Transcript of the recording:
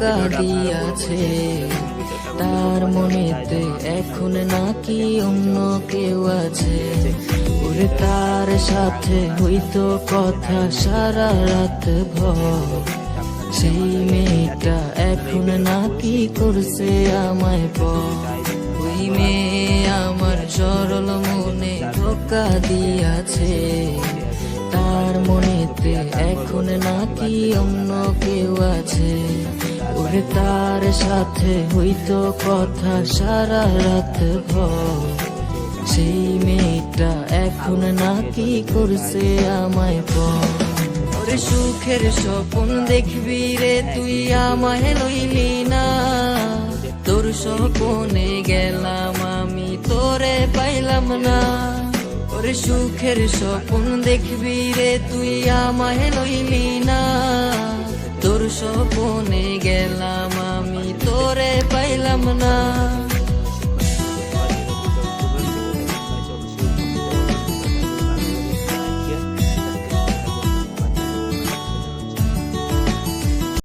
ধোকা দিয়াছে। তার মনেতে এখন নাকি অন্য কেউ আছে। ওরে তার সাথে হইতো কথা সারা রাত ভর, সেই মেয়েটা এখন নাকি করছে আমায় পর। ওই মেয়ে আমার সরল মনে ধোকা দিয়াছে। তার মনেতে এখন নাকি অন্য কেউ আছে। ওরে তার সাথে হইতো কথা সারা রাত ভর, সেই মেয়েটা এখন নাকি করছে আমায় পর। ওরে সুখের স্বপ্ন দেখবি রে তুই আমায় লইলি না, তোর স্বপ্নে গেলাম আমি তোরে পাইলাম না। ওরে সুখের স্বপ্ন দেখবি রে তুই আমায় লইলি না, তোর স্বপ্নে গেলাম আমি তোরে পাইলাম না।